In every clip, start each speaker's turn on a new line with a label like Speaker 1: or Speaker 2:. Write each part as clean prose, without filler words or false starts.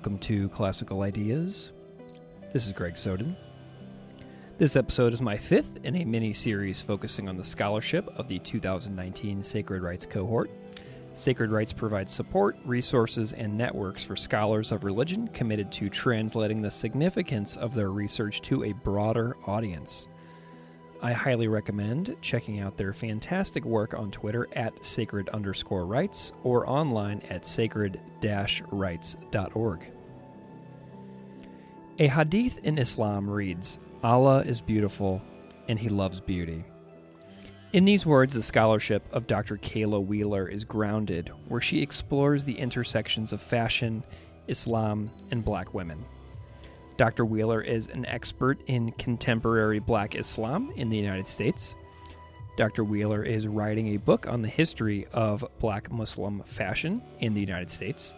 Speaker 1: Welcome to Classical Ideas. This is Greg Soden. This episode is my fifth in a mini-series focusing on the scholarship of the 2019 Sacred Writes cohort. Sacred Writes provides support, resources, and networks for scholars of religion committed to translating the significance of their research to a broader audience. I highly recommend checking out their fantastic work on Twitter at sacred_writes or online at sacred-writes.org. A hadith in Islam reads, "Allah is beautiful and He loves beauty." In these words, the scholarship of Dr. Kayla Wheeler is grounded, where she explores the intersections of fashion, Islam, and Black women. Dr. Wheeler is an expert in contemporary Black Islam in the United States. Dr. Wheeler is writing a book on the history of Black Muslim fashion in the United States.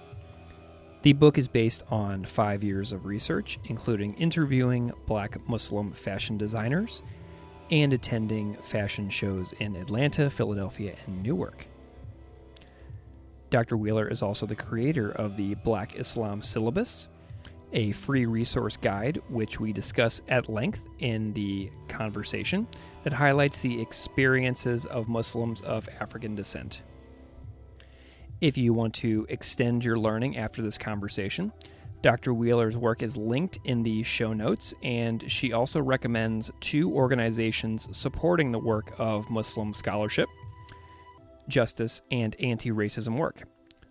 Speaker 1: The book is based on 5 years of research, including interviewing Black Muslim fashion designers and attending fashion shows in Atlanta, Philadelphia, and Newark. Dr. Wheeler is also the creator of the Black Islam Syllabus, a free resource guide which we discuss at length in the conversation that highlights the experiences of Muslims of African descent. If you want to extend your learning after this conversation, Dr. Wheeler's work is linked in the show notes, and she also recommends 2 organizations supporting the work of Muslim scholarship, justice, and anti-racism work.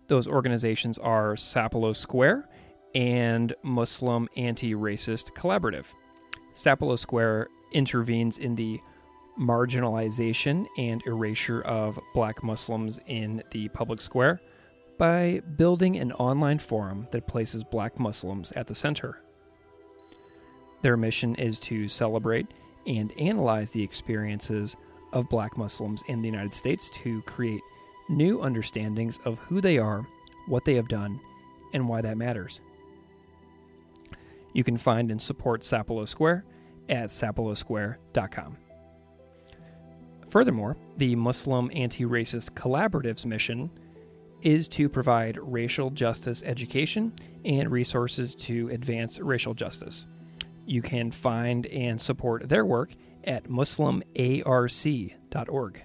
Speaker 1: Those organizations are Sapelo Square and Muslim Anti-Racist Collaborative. Sapelo Square intervenes in the marginalization and erasure of Black Muslims in the public square by building an online forum that places Black Muslims at the center. Their mission is to celebrate and analyze the experiences of Black Muslims in the United States to create new understandings of who they are, what they have done, and why that matters. You can find and support Sapelo Square at sapelosquare.com. Furthermore, the Muslim Anti-Racist Collaborative's mission is to provide racial justice education and resources to advance racial justice. You can find and support their work at muslimarc.org.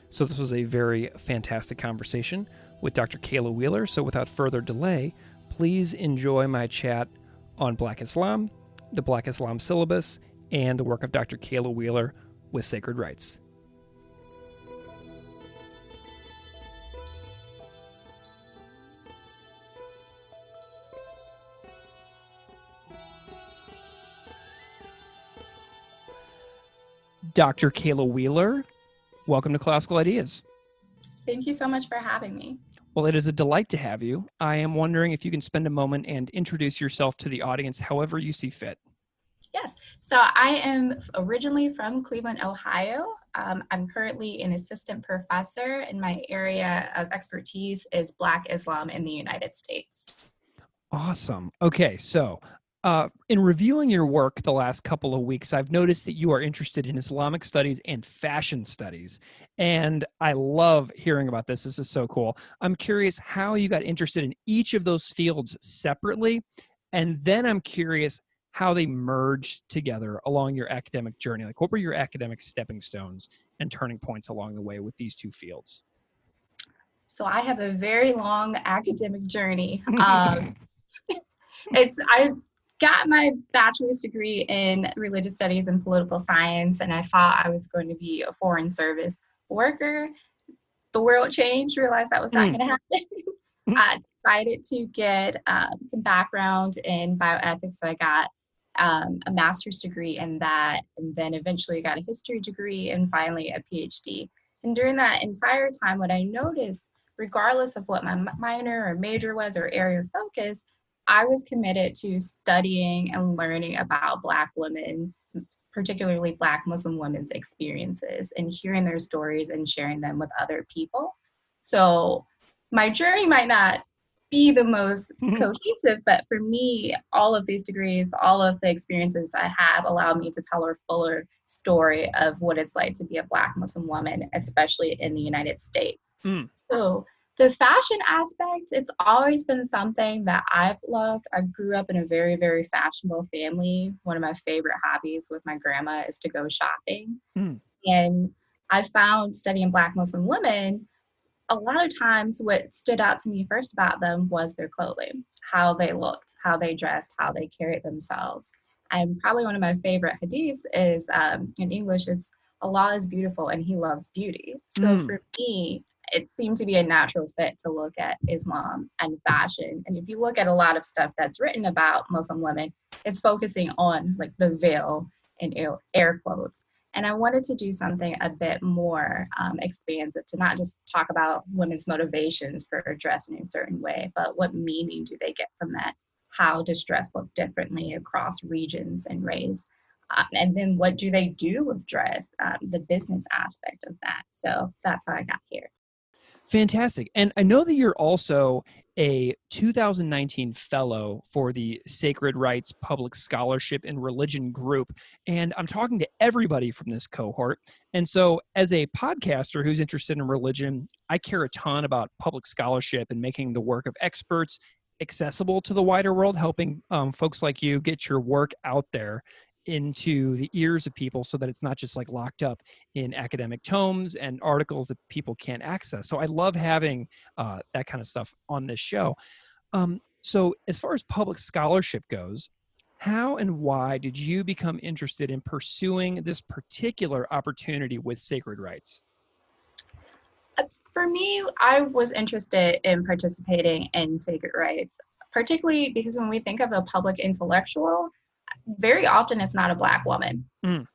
Speaker 1: So this was a very fantastic conversation with Dr. Kayla Wheeler. So without further delay, please enjoy my chat on Black Islam, the Black Islam Syllabus, and the work of Dr. Kayla Wheeler with Sacred Writes. Dr. Kayla Wheeler, welcome to Classical Ideas.
Speaker 2: Thank you so much for having me.
Speaker 1: Well, it is a delight to have you. I am wondering if you can spend a moment and introduce yourself to the audience however you see fit.
Speaker 2: Yes. So I am originally from Cleveland, Ohio. I'm currently an assistant professor, and my area of expertise is Black Islam in the United States.
Speaker 1: Awesome. Okay, so in reviewing your work the last couple of weeks, I've noticed that you are interested in Islamic studies and fashion studies, and I love hearing about this. This is so cool. I'm curious how you got interested in each of those fields separately, and then I'm curious how they merged together along your academic journey. Like, what were your academic stepping stones and turning points along the way with these two fields?
Speaker 2: So I have a very long academic journey. I got my bachelor's degree in religious studies and political science, and I thought I was going to be a foreign service worker. The world changed, realized that was not going to happen. I decided to get some background in bioethics, so I got a master's degree in that, and then eventually got a history degree, and finally a PhD. And during that entire time, what I noticed, regardless of what my minor or major was or area of focus, I was committed to studying and learning about Black women, particularly Black Muslim women's experiences, and hearing their stories and sharing them with other people. So my journey might not be the most cohesive, but for me, all of these degrees, all of the experiences I have allowed me to tell a fuller story of what it's like to be a Black Muslim woman, especially in the United States. So The fashion aspect, it's always been something that I've loved. I grew up in a very, very fashionable family. One of my favorite hobbies with my grandma is to go shopping.
Speaker 1: Mm.
Speaker 2: And I found studying Black Muslim women, a lot of times what stood out to me first about them was their clothing, how they looked, how they dressed, how they carried themselves. And probably one of my favorite hadiths is in English, it's Allah is beautiful and he loves beauty. So
Speaker 1: Mm.
Speaker 2: for me, it seemed to be a natural fit to look at Islam and fashion. And if you look at a lot of stuff that's written about Muslim women, it's focusing on like the veil and air quotes. And I wanted to do something a bit more expansive to not just talk about women's motivations for dressing in a certain way, but what meaning do they get from that? How does dress look differently across regions and race? And then what do they do with dress? The business aspect of that. So that's how I got here.
Speaker 1: Fantastic. And I know that you're also a 2019 fellow for the Sacred Rights Public Scholarship and Religion group. And I'm talking to everybody from this cohort. And so, as a podcaster who's interested in religion, I care a ton about public scholarship and making the work of experts accessible to the wider world, helping folks like you get your work out there into the ears of people so that it's not just like locked up in academic tomes and articles that people can't access. So I love having that kind of stuff on this show. So as far as public scholarship goes, how and why did you become interested in pursuing this particular opportunity with Sacred Rights?
Speaker 2: For me, I was interested in participating in Sacred Rights, particularly because when we think of a public intellectual, very often it's not a Black woman.
Speaker 1: Mm.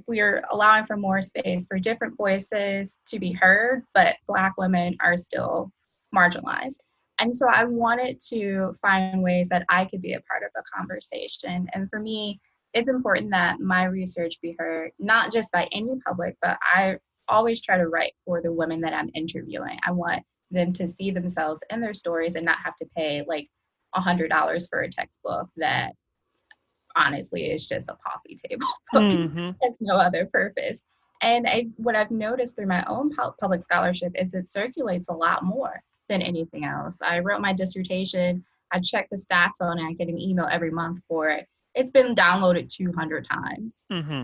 Speaker 2: We're allowing for more space for different voices to be heard, but Black women are still marginalized. And so I wanted to find ways that I could be a part of the conversation. And for me, it's important that my research be heard, not just by any public, but I always try to write for the women that I'm interviewing. I want them to see themselves in their stories and not have to pay like $100 for a textbook that honestly is just a coffee table book.
Speaker 1: Mm-hmm.
Speaker 2: Has no other purpose. And what I've noticed through my own public scholarship is it circulates a lot more than anything else. I wrote my dissertation. I checked the stats on it. I get an email every month for it. It's been downloaded 200 times.
Speaker 1: Mm-hmm.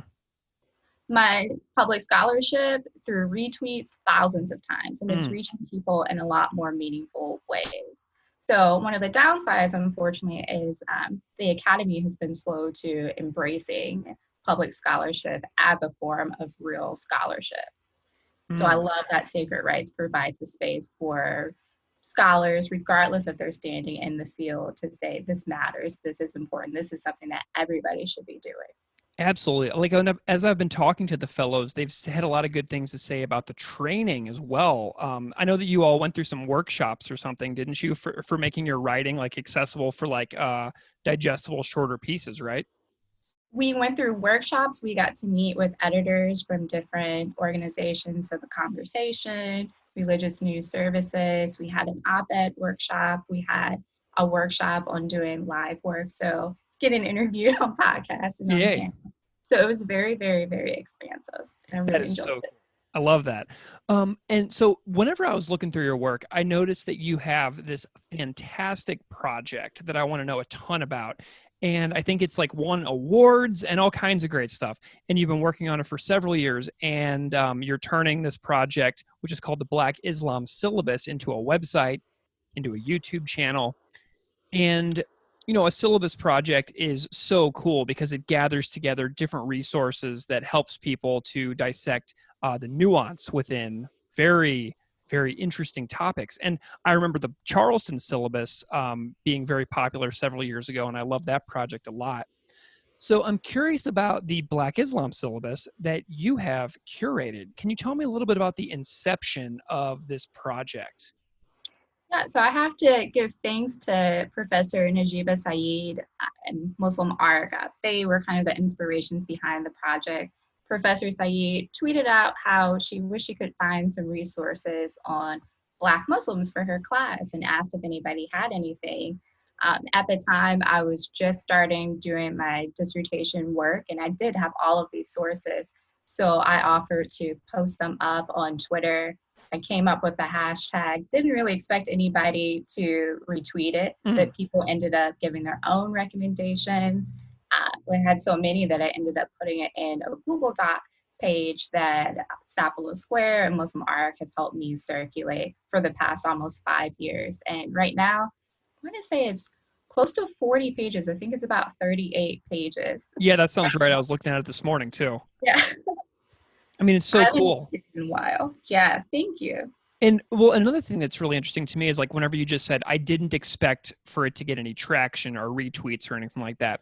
Speaker 2: My public scholarship through retweets thousands of times, and it's reaching people in a lot more meaningful ways. So one of the downsides, unfortunately, is the academy has been slow to embracing public scholarship as a form of real scholarship. So I love that Sacred Rights provides a space for scholars, regardless of their standing in the field, to say this matters, this is important, this is something that everybody should be doing.
Speaker 1: Absolutely. Like as I've been talking to the fellows, they've had a lot of good things to say about the training as well. I know that you all went through some workshops or something, didn't you, for making your writing like accessible for like digestible, shorter pieces, right?
Speaker 2: We went through workshops. We got to meet with editors from different organizations. So the Conversation, Religious News Services. We had an op-ed workshop. We had a workshop on doing live work. So getting interviewed on podcasts and on camera. So it was very, very, very expansive. And I really enjoyed it.
Speaker 1: I love that. And so whenever I was looking through your work, I noticed that you have this fantastic project that I want to know a ton about. And I think it's like won awards and all kinds of great stuff. And you've been working on it for several years. And you're turning this project, which is called the Black Islam Syllabus, into a website, into a YouTube channel. And, you know, a syllabus project is so cool because it gathers together different resources that helps people to dissect the nuance within very, very interesting topics. And I remember the Charleston syllabus being very popular several years ago, and I love that project a lot. So I'm curious about the Black Islam syllabus that you have curated. Can you tell me a little bit about the inception of this project?
Speaker 2: Yeah, so I have to give thanks to Professor Najiba Saeed and Muslim Arc. They were kind of the inspirations behind the project. Professor Saeed tweeted out how she wished she could find some resources on Black Muslims for her class and asked if anybody had anything. At the time, I was just starting doing my dissertation work, and I did have all of these sources. So I offered to post them up on Twitter, I came up with the hashtag, didn't really expect anybody to retweet it,
Speaker 1: Mm.
Speaker 2: but people ended up giving their own recommendations. We had so many that I ended up putting it in a Google Doc page that Sapelo Square and Muslim Arc have helped me circulate for the past almost 5 years. And right now, I'm going to say it's close to 40 pages. I think it's about 38 pages.
Speaker 1: Yeah, that sounds right. I was looking at it this morning too.
Speaker 2: Yeah.
Speaker 1: I mean, it's so
Speaker 2: I haven't
Speaker 1: cool.
Speaker 2: seen it in a while. Yeah, thank you.
Speaker 1: And well, another thing that's really interesting to me is like whenever you just said, I didn't expect for it to get any traction or retweets or anything like that.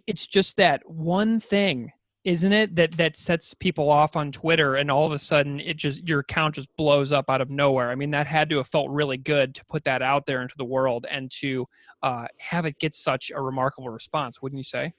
Speaker 1: It's just that one thing, isn't it, that sets people off on Twitter, and all of a sudden your account just blows up out of nowhere. I mean, that had to have felt really good to put that out there into the world and to have it get such a remarkable response, wouldn't you say?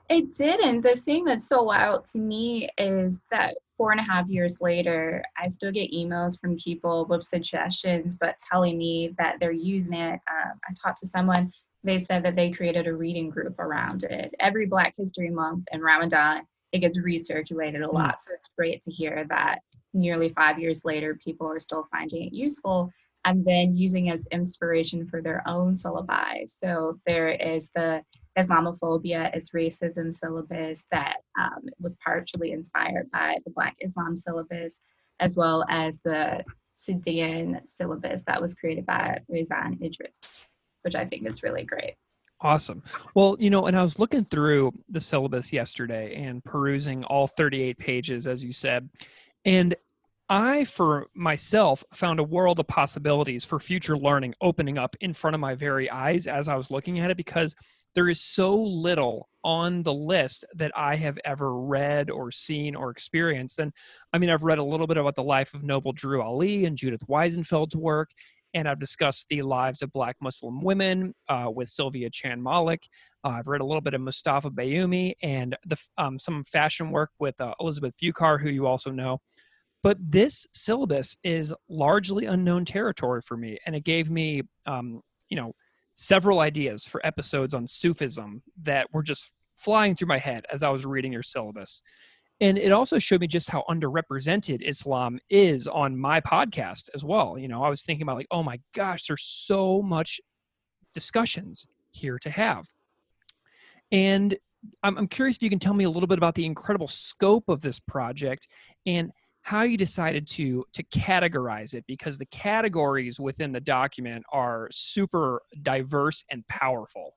Speaker 2: It didn't. The thing that's so wild to me is that 4.5 years later, I still get emails from people with suggestions, but telling me that they're using it. I talked to someone, they said that they created a reading group around it. Every Black History Month and Ramadan, it gets recirculated a lot. So it's great to hear that nearly 5 years later, people are still finding it useful and then using as inspiration for their own syllabi. So there is the Islamophobia is Racism syllabus that was partially inspired by the Black Islam syllabus, as well as the Sudan syllabus that was created by Rizan Idris, which I think is really great.
Speaker 1: Awesome. Well, and I was looking through the syllabus yesterday and perusing all 38 pages, as you said, and I, for myself, found a world of possibilities for future learning opening up in front of my very eyes as I was looking at it, because there is so little on the list that I have ever read or seen or experienced. And I mean, I've read a little bit about the life of Noble Drew Ali and Judith Weisenfeld's work, and I've discussed the lives of Black Muslim women with Sylvia Chan Malik. I've read a little bit of Mustafa Bayoumi and some fashion work with Elizabeth Bucar, who you also know. But this syllabus is largely unknown territory for me, and it gave me, several ideas for episodes on Sufism that were just flying through my head as I was reading your syllabus. And it also showed me just how underrepresented Islam is on my podcast as well. I was thinking about like, oh my gosh, there's so much discussions here to have. And I'm curious if you can tell me a little bit about the incredible scope of this project and how you decided to categorize it, because the categories within the document are super diverse and powerful.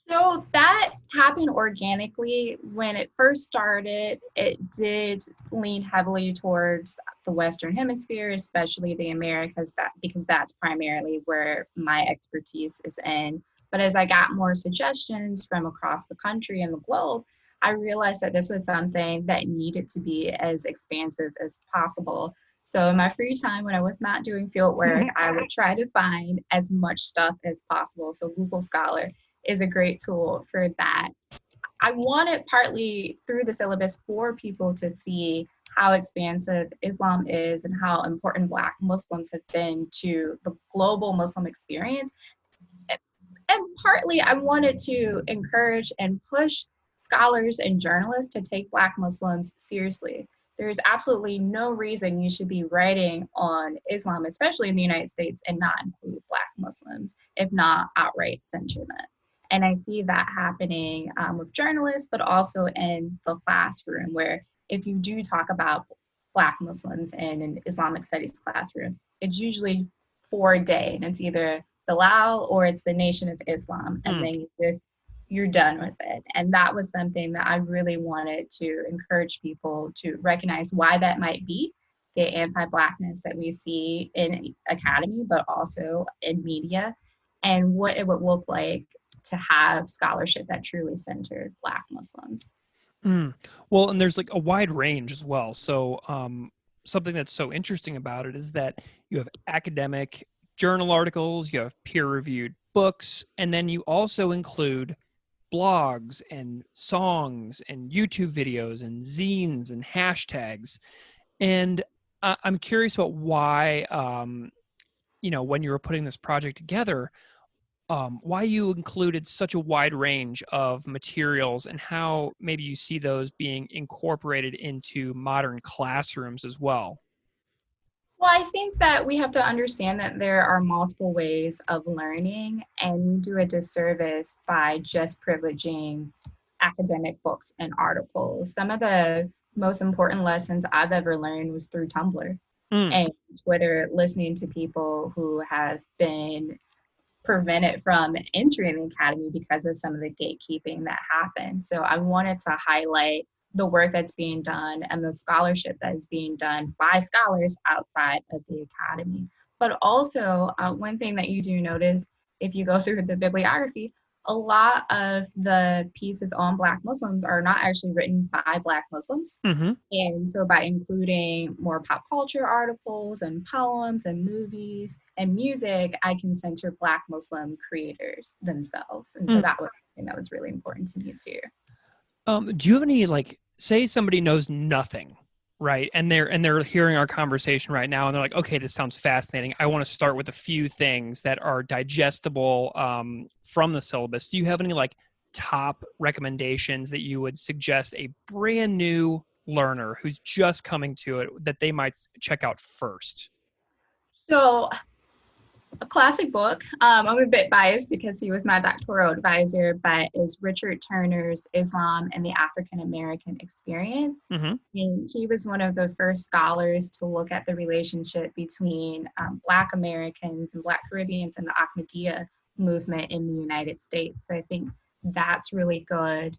Speaker 2: So that happened organically. When it first started, it did lean heavily towards the Western Hemisphere, especially the Americas, because that's primarily where my expertise is in. But as I got more suggestions from across the country and the globe, I realized that this was something that needed to be as expansive as possible. So in my free time, when I was not doing field work, I would try to find as much stuff as possible. So Google Scholar is a great tool for that. I wanted partly through the syllabus for people to see how expansive Islam is and how important Black Muslims have been to the global Muslim experience. And partly I wanted to encourage and push scholars and journalists to take Black Muslims seriously. There's absolutely no reason you should be writing on Islam, especially in the United States, and not include Black Muslims, if not outright censor them. And I see that happening with journalists, but also in the classroom, where if you do talk about Black Muslims in an Islamic studies classroom, it's usually for a day, and it's either Bilal or it's the Nation of Islam, and then you're done with it. And that was something that I really wanted to encourage people to recognize why that might be, the anti-Blackness that we see in academy, but also in media, and what it would look like to have scholarship that truly centered Black Muslims.
Speaker 1: Well, and there's like a wide range as well. So something that's so interesting about it is that you have academic journal articles, you have peer-reviewed books, and then you also include blogs and songs and YouTube videos and zines and hashtags. And I'm curious about why, when you were putting this project together, why you included such a wide range of materials and how maybe you see those being incorporated into modern classrooms as well.
Speaker 2: Well, I think that we have to understand that there are multiple ways of learning, and we do a disservice by just privileging academic books and articles. Some of the most important lessons I've ever learned was through Tumblr
Speaker 1: Mm.
Speaker 2: and Twitter, listening to people who have been prevented from entering the academy because of some of the gatekeeping that happened. So I wanted to highlight the work that's being done and the scholarship that is being done by scholars outside of the academy. But also, one thing that you do notice if you go through the bibliography, a lot of the pieces on Black Muslims are not actually written by Black Muslims.
Speaker 1: Mm-hmm.
Speaker 2: And so by including more pop culture articles and poems and movies and music, I can center Black Muslim creators themselves. And so that was something that was really important to me too.
Speaker 1: Do you have any, like, say somebody knows nothing, right? And they're hearing our conversation right now and they're like, okay, this sounds fascinating. I want to start with a few things that are digestible from the syllabus. Do you have any like top recommendations that you would suggest a brand new learner who's just coming to it that they might check out first?
Speaker 2: So a classic book, I'm a bit biased because he was my doctoral advisor, but is Richard Turner's Islam and the African American Experience.
Speaker 1: Mm-hmm.
Speaker 2: And he was one of the first scholars to look at the relationship between Black Americans and Black Caribbeans and the Ahmadiyya movement in the United States. So I think that's really good.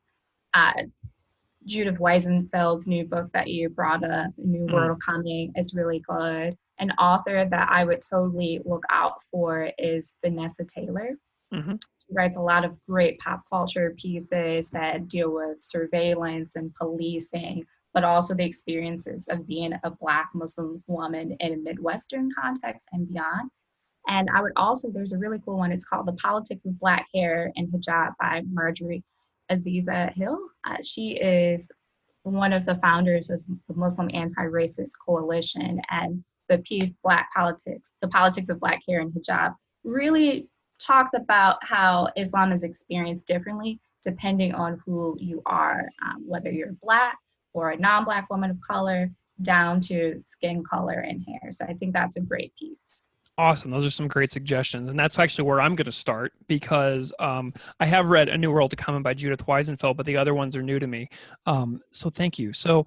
Speaker 2: Judith Weisenfeld's new book that you brought up, New World Coming, is really good. An author that I would totally look out for is Vanessa Taylor.
Speaker 1: Mm-hmm.
Speaker 2: She writes a lot of great pop culture pieces that deal with surveillance and policing, but also the experiences of being a Black Muslim woman in a Midwestern context and beyond. And I would also, there's a really cool one. It's called The Politics of Black Hair and Hijab by Marjorie Aziza Hill. She is one of the founders of the Muslim Anti-Racist Coalition, and the piece Black Politics, The Politics of Black Hair and Hijab, really talks about how Islam is experienced differently depending on who you are, whether you're Black or a non-Black woman of color, down to skin color and hair. So I think that's a great piece.
Speaker 1: Awesome. Those are some great suggestions. And that's actually where I'm going to start because I have read A New World to Come by Judith Weisenfeld, but the other ones are new to me. So thank you. So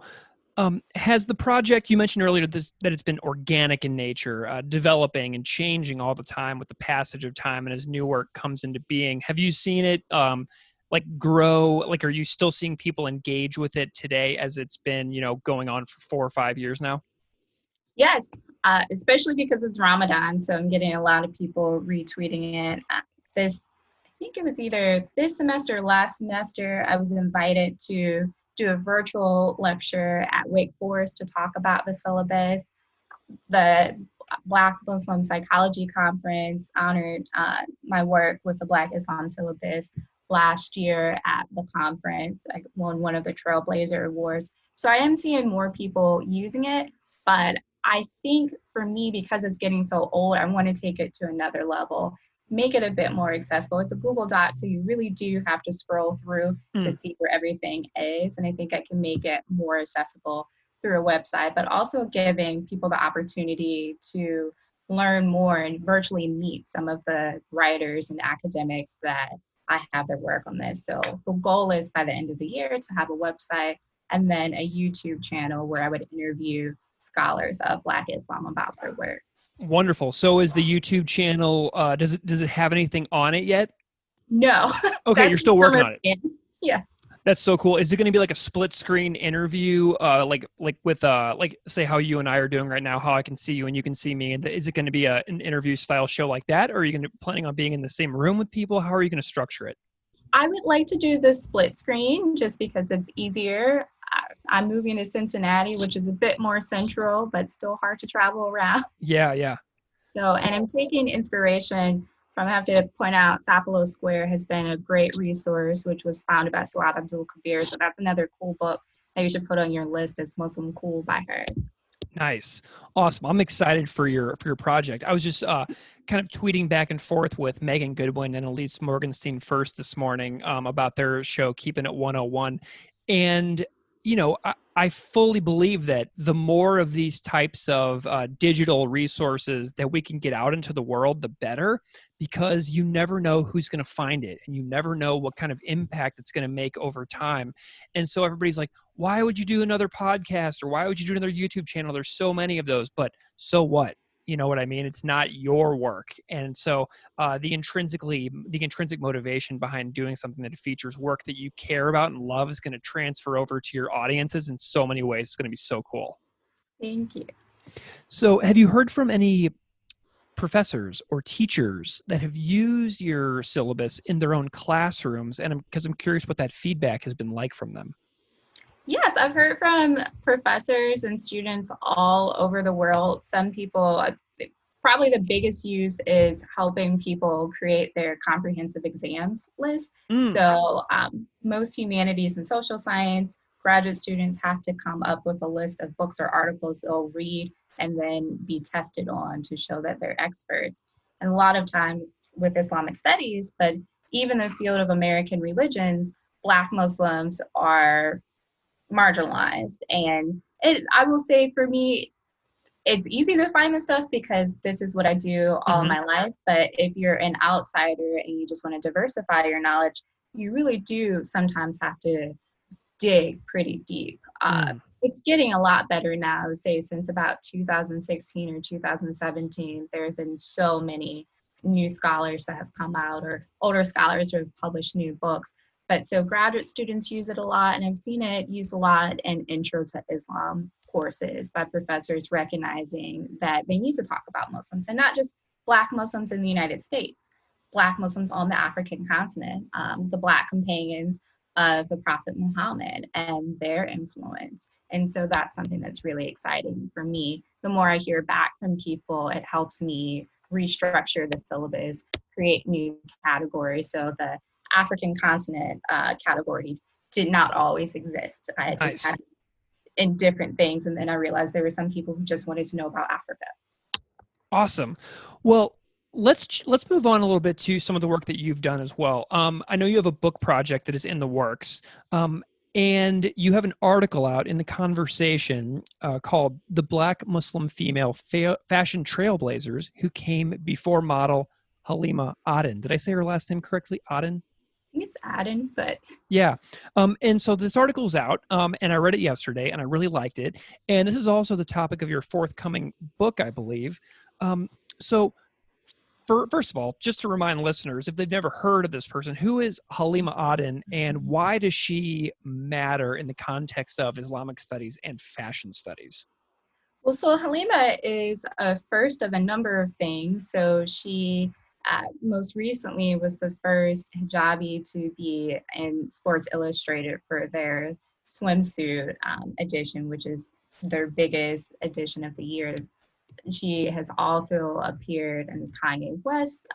Speaker 1: has the project, you mentioned earlier that it's been organic in nature, developing and changing all the time with the passage of time and as new work comes into being. Have you seen it grow? Like, are you still seeing people engage with it today as it's been, going on for 4 or 5 years now?
Speaker 2: Yes, especially because it's Ramadan, so I'm getting a lot of people retweeting it. I think it was either this semester or last semester, I was invited to do a virtual lecture at Wake Forest to talk about the syllabus. The Black Muslim Psychology Conference honored my work with the Black Islam Syllabus last year at the conference. I won one of the Trailblazer Awards. So I am seeing more people using it, but I think for me, because it's getting so old, I want to take it to another level, make it a bit more accessible. It's a Google Doc, so you really do have to scroll through to see where everything is. And I think I can make it more accessible through a website, but also giving people the opportunity to learn more and virtually meet some of the writers and academics that I have their work on this. So the goal is by the end of the year to have a website and then a YouTube channel where I would interview scholars of Black Islam about their work.
Speaker 1: Wonderful. So is the YouTube channel, does it have anything on it yet?
Speaker 2: No.
Speaker 1: Okay, you're still working on it.
Speaker 2: Yes.
Speaker 1: That's so cool. Is it going to be like a split screen interview, like with say how you and I are doing right now, how I can see you and you can see me? And is it going to be an interview style show like that, or are you planning on being in the same room with people? How are you going to structure it?
Speaker 2: I would like to do the split screen just because it's easier. I'm moving to Cincinnati, which is a bit more central, but still hard to travel around.
Speaker 1: Yeah.
Speaker 2: So, and I'm taking inspiration from, I have to point out, Sapelo Square has been a great resource, which was founded by Suad Abdul Kabir. So that's another cool book that you should put on your list. It's Muslim Cool by her.
Speaker 1: Nice. Awesome. I'm excited for your project. I was just kind of tweeting back and forth with Megan Goodwin and Elise Morgenstein first this morning about their show, Keeping It 101. And I fully believe that the more of these types of digital resources that we can get out into the world, the better, because you never know who's going to find it and you never know what kind of impact it's going to make over time. And so everybody's like, why would you do another podcast or why would you do another YouTube channel? There's so many of those, but so what? You know what I mean? It's not your work. And so the intrinsic motivation behind doing something that features work that you care about and love is going to transfer over to your audiences in so many ways. It's going to be so cool.
Speaker 2: Thank you.
Speaker 1: So have you heard from any professors or teachers that have used your syllabus in their own classrooms? And because I'm curious what that feedback has been like from them.
Speaker 2: Yes, I've heard from professors and students all over the world. Some people, probably the biggest use is helping people create their comprehensive exams list. So most humanities and social science graduate students have to come up with a list of books or articles they'll read and then be tested on to show that they're experts. And a lot of times with Islamic studies, but even the field of American religions, Black Muslims are marginalized. And I will say for me, it's easy to find this stuff because this is what I do all of my life. But if you're an outsider and you just want to diversify your knowledge, you really do sometimes have to dig pretty deep. It's getting a lot better now. I would say since about 2016 or 2017, there have been so many new scholars that have come out or older scholars who have published new books. But so graduate students use it a lot, and I've seen it used a lot in Intro to Islam courses by professors recognizing that they need to talk about Muslims, and not just Black Muslims in the United States, Black Muslims on the African continent, the Black companions of the Prophet Muhammad and their influence. And so that's something that's really exciting for me. The more I hear back from people, it helps me restructure the syllabus, create new categories. So the African continent category did not always exist. I just had in different things. And then I realized there were some people who just wanted to know about Africa.
Speaker 1: Awesome. Well, let's move on a little bit to some of the work that you've done as well. I know you have a book project that is in the works, and you have an article out in The Conversation called "The Black Muslim Female Fashion Trailblazers Who Came Before Model Halima Aden." Did I say her last name correctly? Aden?
Speaker 2: I think it's Aden, but
Speaker 1: yeah. And so this article is out, and I read it yesterday, and I really liked it. And this is also the topic of your forthcoming book, I believe. So first of all, just to remind listeners, if they've never heard of this person, who is Halima Aden and why does she matter in the context of Islamic studies and fashion studies?
Speaker 2: Well, so Halima is a first of a number of things. So she most recently was the first hijabi to be in Sports Illustrated for their swimsuit edition, which is their biggest edition of the year. She has also appeared in Kanye West,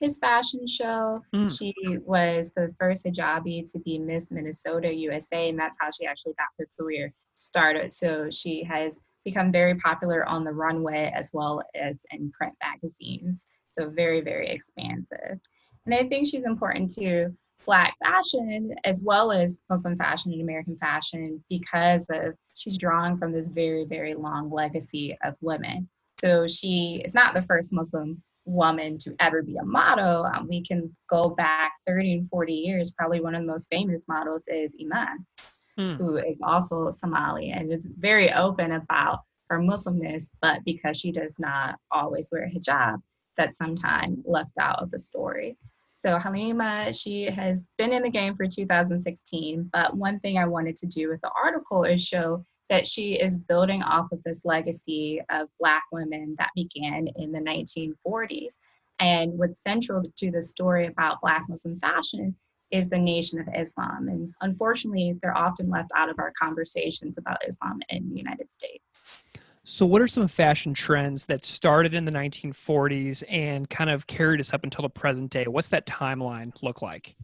Speaker 2: his fashion show. She was the first hijabi to be Miss Minnesota USA, and that's how she actually got her career started. So she has become very popular on the runway as well as in print magazines. So very, very expansive. And I think she's important to Black fashion as well as Muslim fashion and American fashion because of she's drawing from this very, very long legacy of women. So she is not the first Muslim woman to ever be a model. We can go back 30 and 40 years. Probably one of the most famous models is Iman, who is also Somali and is very open about her Muslimness, but because she does not always wear a hijab, that's sometimes left out of the story. So Halima, she has been in the game for 2016, but one thing I wanted to do with the article is show that she is building off of this legacy of Black women that began in the 1940s. And what's central to the story about Black Muslim fashion is the Nation of Islam. And unfortunately, they're often left out of our conversations about Islam in the United States.
Speaker 1: So what are some fashion trends that started in the 1940s and kind of carried us up until the present day? What's that timeline look like?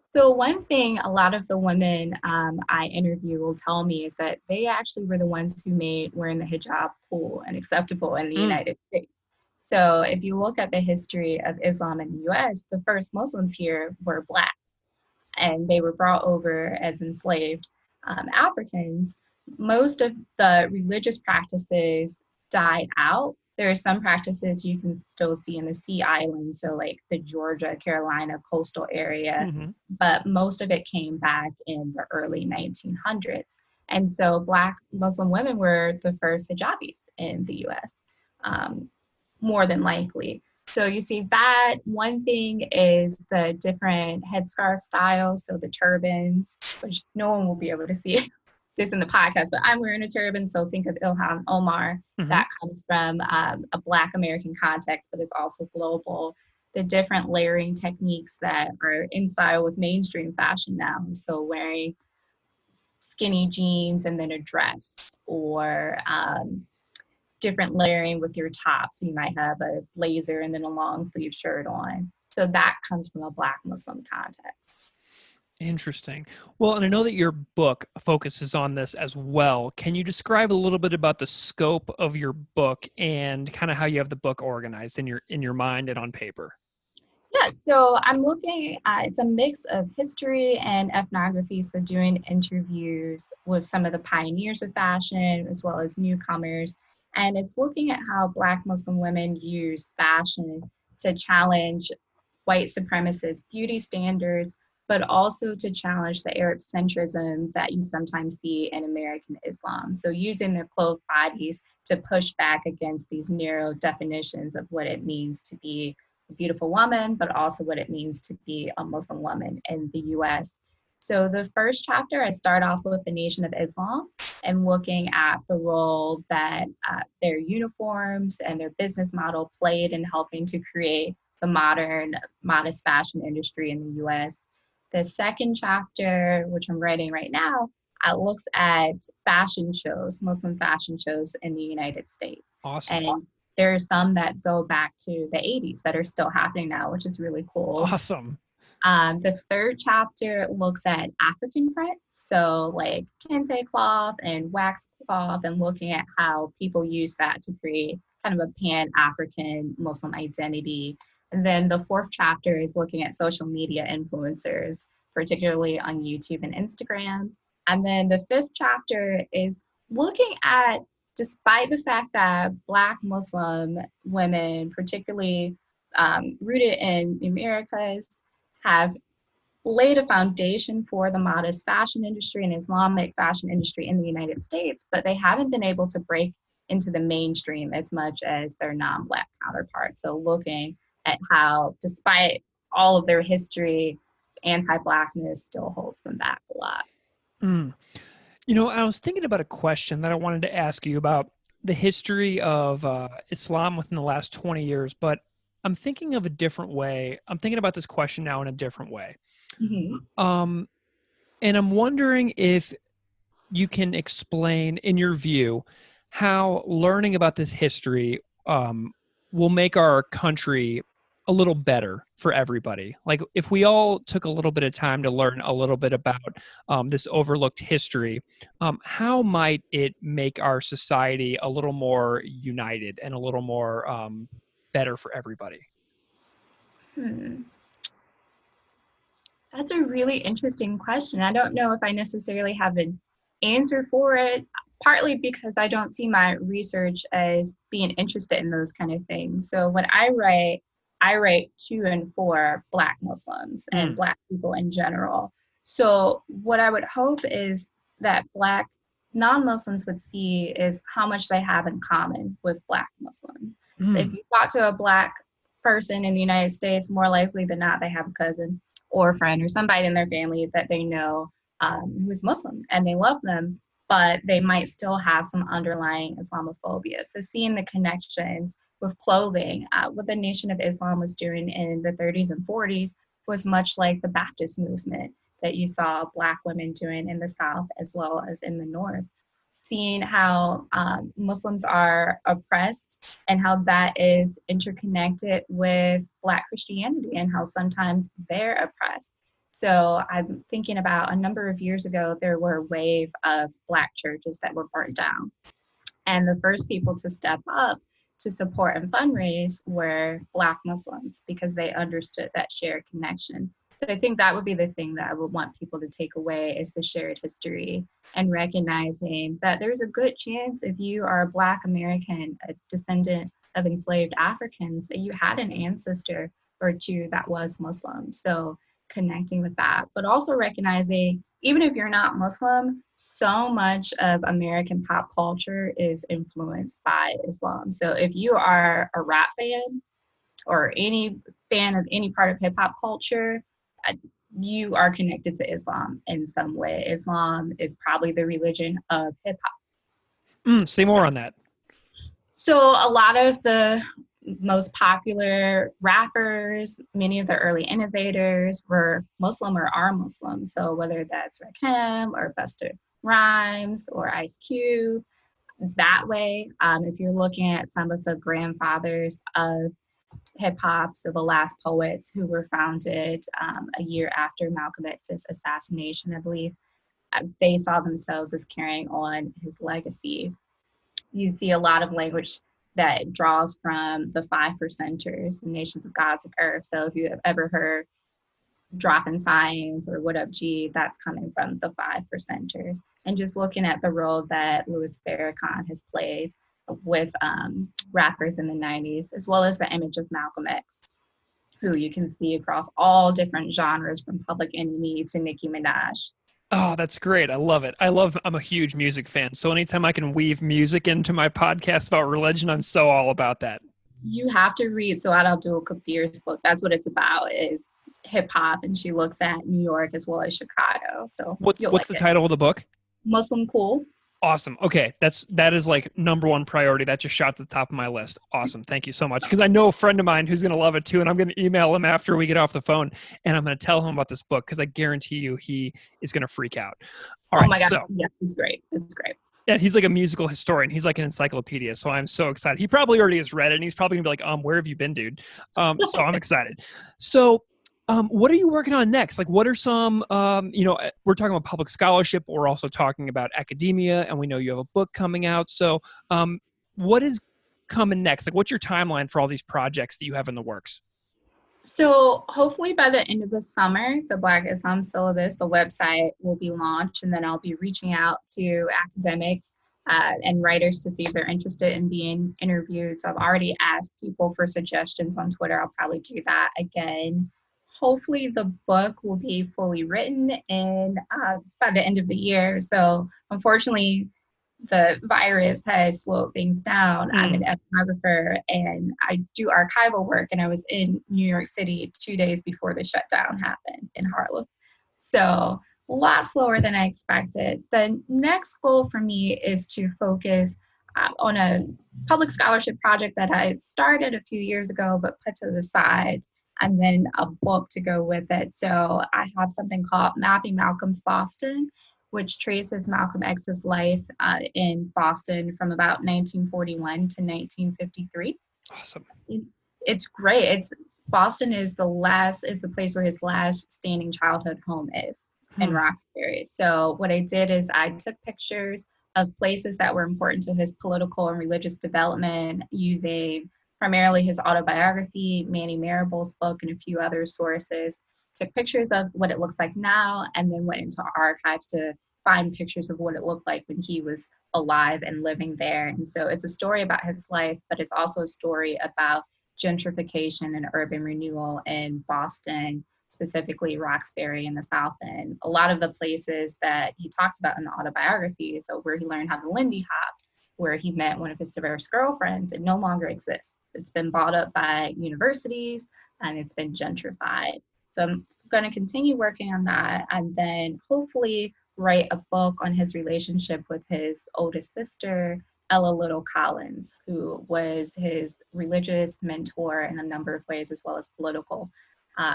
Speaker 2: So one thing a lot of the women I interview will tell me is that they actually were the ones who made wearing the hijab cool and acceptable in the United States. So if you look at the history of Islam in the US, the first Muslims here were Black, and they were brought over as enslaved Africans, most of the religious practices died out. There are some practices you can still see in the Sea Islands, so like the Georgia, Carolina coastal area, but most of it came back in the early 1900s. And so Black Muslim women were the first hijabis in the US, more than likely. So you see that. One thing is the different headscarf styles, so the turbans, which no one will be able to see this in the podcast, but I'm wearing a turban, so think of Ilhan Omar. That comes from a Black American context, but is also global. The different layering techniques that are in style with mainstream fashion now, so wearing skinny jeans and then a dress, or different layering with your top. So you might have a blazer and then a long sleeve shirt on. So that comes from a Black Muslim context.
Speaker 1: Interesting. Well, and I know that your book focuses on this as well. Can you describe a little bit about the scope of your book and kind of how you have the book organized in your mind and on paper?
Speaker 2: Yeah, so I'm looking at, it's a mix of history and ethnography, so doing interviews with some of the pioneers of fashion as well as newcomers. And it's looking at how Black Muslim women use fashion to challenge white supremacist beauty standards, but also to challenge the Arab centrism that you sometimes see in American Islam. So using their clothed bodies to push back against these narrow definitions of what it means to be a beautiful woman, but also what it means to be a Muslim woman in the US. So the first chapter, I start off with the Nation of Islam and looking at the role that their uniforms and their business model played in helping to create the modern modest fashion industry in the US. The second chapter, which I'm writing right now, looks at fashion shows, Muslim fashion shows in the United States.
Speaker 1: Awesome.
Speaker 2: And there are some that go back to the 80s that are still happening now, which is really cool.
Speaker 1: Awesome.
Speaker 2: The third chapter looks at African print, so like kente cloth and wax cloth, and looking at how people use that to create kind of a pan-African Muslim identity. And then the fourth chapter is looking at social media influencers, particularly on YouTube and Instagram. And then the fifth chapter is looking at, despite the fact that Black Muslim women, particularly rooted in the Americas, have laid a foundation for the modest fashion industry and Islamic fashion industry in the United States, but they haven't been able to break into the mainstream as much as their non-Black counterparts. So looking at how, despite all of their history, anti-Blackness still holds them back a lot.
Speaker 1: You know, I was thinking about a question that I wanted to ask you about the history of Islam within the last 20 years, but I'm thinking of a different way. I'm thinking about this question now in a different way. And I'm wondering if you can explain, in your view, how learning about this history will make our country a little better for everybody. Like if we all took a little bit of time to learn a little bit about this overlooked history, how might it make our society a little more united and a little more better for everybody?
Speaker 2: That's a really interesting question. I don't know if I necessarily have an answer for it, partly because I don't see my research as being interested in those kind of things. So when I write to and for Black Muslims and Black people in general. So what I would hope is that Black non-Muslims would see is how much they have in common with Black Muslims. If you talk to a Black person in the United States, more likely than not, they have a cousin or a friend or somebody in their family that they know who is Muslim and they love them, but they might still have some underlying Islamophobia. So seeing the connections with clothing, what the Nation of Islam was doing in the 30s and 40s was much like the Baptist movement that you saw Black women doing in the South as well as in the North. Seeing how Muslims are oppressed and how that is interconnected with Black Christianity and how sometimes they're oppressed. So I'm thinking about a number of years ago, there were a wave of Black churches that were burnt down. And the first people to step up to support and fundraise were Black Muslims because they understood that shared connection. So I think that would be the thing that I would want people to take away is the shared history and recognizing that there's a good chance if you are a Black American, a descendant of enslaved Africans, that you had an ancestor or two that was Muslim. So connecting with that, but also recognizing even if you're not Muslim, so much of American pop culture is influenced by Islam. So if you are a rap fan or any fan of any part of hip hop culture, you are connected to Islam in some way. Islam is probably the religion of hip hop.
Speaker 1: Say more on that.
Speaker 2: So a lot of the most popular rappers, many of the early innovators were Muslim or are Muslim. So whether that's Rakim or Busta Rhymes or Ice Cube, that way, if you're looking at some of the grandfathers of hip hop, so the last poets who were founded a year after Malcolm X's assassination, I believe, they saw themselves as carrying on his legacy. You see a lot of language that draws from the 5%ers, the nations of gods of earth. So if you have ever heard dropping science or what up G, that's coming from the 5%ers. And just looking at the role that Louis Farrakhan has played with rappers in the 90s, as well as the image of Malcolm X, who you can see across all different genres from Public Enemy to Nicki Minaj.
Speaker 1: Oh, that's great. I love it. I'm a huge music fan. So anytime I can weave music into my podcast about religion, I'm so all about that.
Speaker 2: You have to read Suad Abdul Kabir's book. That's what it's about, is hip hop. And she looks at New York as well as Chicago. So
Speaker 1: what's the title of the book?
Speaker 2: Muslim Cool.
Speaker 1: Awesome. Okay. That is like number one priority. That just shot to the top of my list. Awesome. Thank you so much. Because I know a friend of mine who's going to love it too. And I'm going to email him after we get off the phone. And I'm going to tell him about this book because I guarantee you he is going to freak out. All right,
Speaker 2: my God. Yeah, it's great. It's great.
Speaker 1: Yeah, he's like a musical historian. He's like an encyclopedia. So I'm so excited. He probably already has read it. And he's probably going to be like, where have you been, dude? So I'm excited. So what are you working on next? Like, what are some, we're talking about public scholarship. But we're also talking about academia, and we know you have a book coming out. So what is coming next? Like, what's your timeline for all these projects that you have in the works?
Speaker 2: So hopefully by the end of the summer, the Black Islam Syllabus, the website will be launched, and then I'll be reaching out to academics and writers to see if they're interested in being interviewed. So I've already asked people for suggestions on Twitter. I'll probably do that again. Hopefully the book will be fully written and by the end of the year. So unfortunately, the virus has slowed things down. I'm an ethnographer and I do archival work, and I was in New York City 2 days before the shutdown happened in Harlem. So a lot slower than I expected. The next goal for me is to focus on a public scholarship project that I had started a few years ago but put to the side, and then a book to go with it. So I have something called Mapping Malcolm's Boston, which traces Malcolm X's life in Boston from about 1941 to 1953.
Speaker 1: Awesome.
Speaker 2: It's great. Boston is the place where his last standing childhood home is in Roxbury. So what I did is I took pictures of places that were important to his political and religious development using primarily his autobiography, Manny Marable's book, and a few other sources. Took pictures of what it looks like now, and then went into archives to find pictures of what it looked like when he was alive and living there. And so it's a story about his life, but it's also a story about gentrification and urban renewal in Boston, specifically Roxbury in the South End. A lot of the places that he talks about in the autobiography, so where he learned how to Lindy Hop, where he met one of his first girlfriends, it no longer exists. It's been bought up by universities and it's been gentrified. So I'm going to continue working on that, and then hopefully write a book on his relationship with his oldest sister, Ella Little Collins, who was his religious mentor in a number of ways, as well as political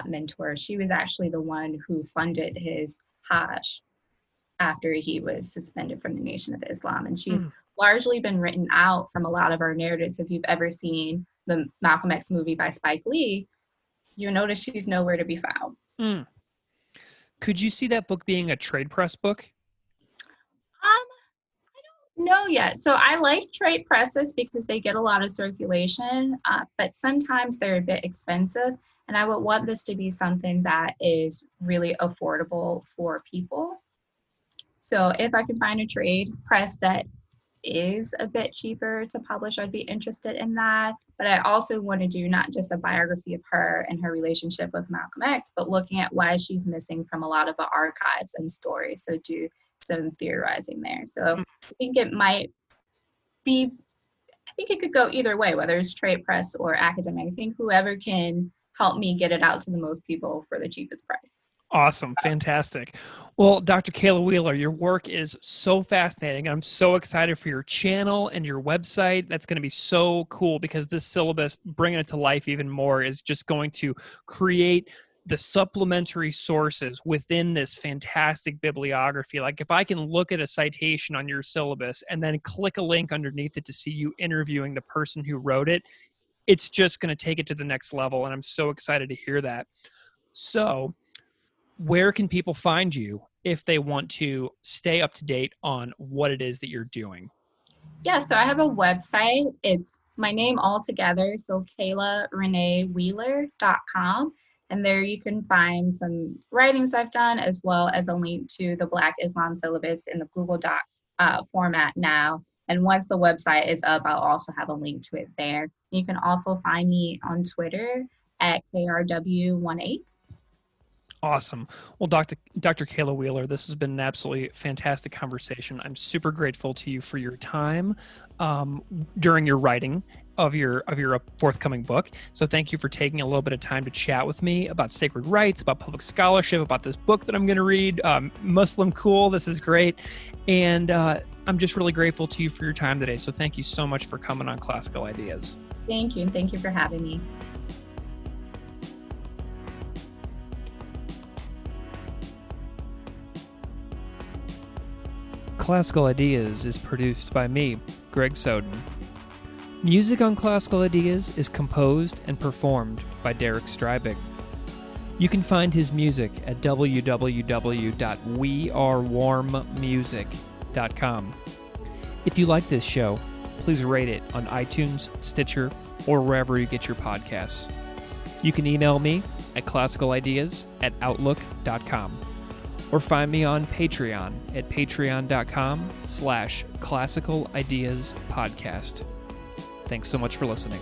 Speaker 2: mentor. She was actually the one who funded his Hajj after he was suspended from the Nation of Islam. And she's largely been written out from a lot of our narratives. If you've ever seen the Malcolm X movie by Spike Lee, you'll notice she's nowhere to be found.
Speaker 1: Could you see that book being a trade press book?
Speaker 2: I don't know yet. So I like trade presses because they get a lot of circulation, but sometimes they're a bit expensive. And I would want this to be something that is really affordable for people. So if I can find a trade press that is a bit cheaper to publish, I'd be interested in that. But I also want to do not just a biography of her and her relationship with Malcolm X, but looking at why she's missing from a lot of the archives and stories. So do some theorizing there. So I think it might be, I think it could go either way, whether it's trade press or academic. I think whoever can help me get it out to the most people for the cheapest price.
Speaker 1: Awesome. Fantastic. Well, Dr. Kayla Wheeler, your work is so fascinating. I'm so excited for your channel and your website. That's going to be so cool because this syllabus, bringing it to life even more, is just going to create the supplementary sources within this fantastic bibliography. Like if I can look at a citation on your syllabus and then click a link underneath it to see you interviewing the person who wrote it, it's just going to take it to the next level. And I'm so excited to hear that. So where can people find you if they want to stay up to date on what it is that you're doing?
Speaker 2: Yeah, so I have a website. It's my name all together, so KaylaRenéeWheeler.com. And there you can find some writings I've done, as well as a link to the Black Islam Syllabus in the Google Doc format now. And once the website is up, I'll also have a link to it there. You can also find me on Twitter at KRW18.
Speaker 1: Awesome. Well, Dr. Kayla Wheeler, this has been an absolutely fantastic conversation. I'm super grateful to you for your time during your writing of your forthcoming book. So thank you for taking a little bit of time to chat with me about sacred rights, about public scholarship, about this book that I'm going to read, Muslim Cool. This is great. And I'm just really grateful to you for your time today. So thank you so much for coming on Classical Ideas.
Speaker 2: Thank you. And thank you for having me.
Speaker 1: Classical Ideas is produced by me, Greg Soden. Music on Classical Ideas is composed and performed by Derek Strybig. You can find his music at www.wearewarmmusic.com. If you like this show, please rate it on iTunes, Stitcher, or wherever you get your podcasts. You can email me at classicalideas@outlook.com. Or find me on Patreon at patreon.com/classicalideaspodcast. Thanks so much for listening.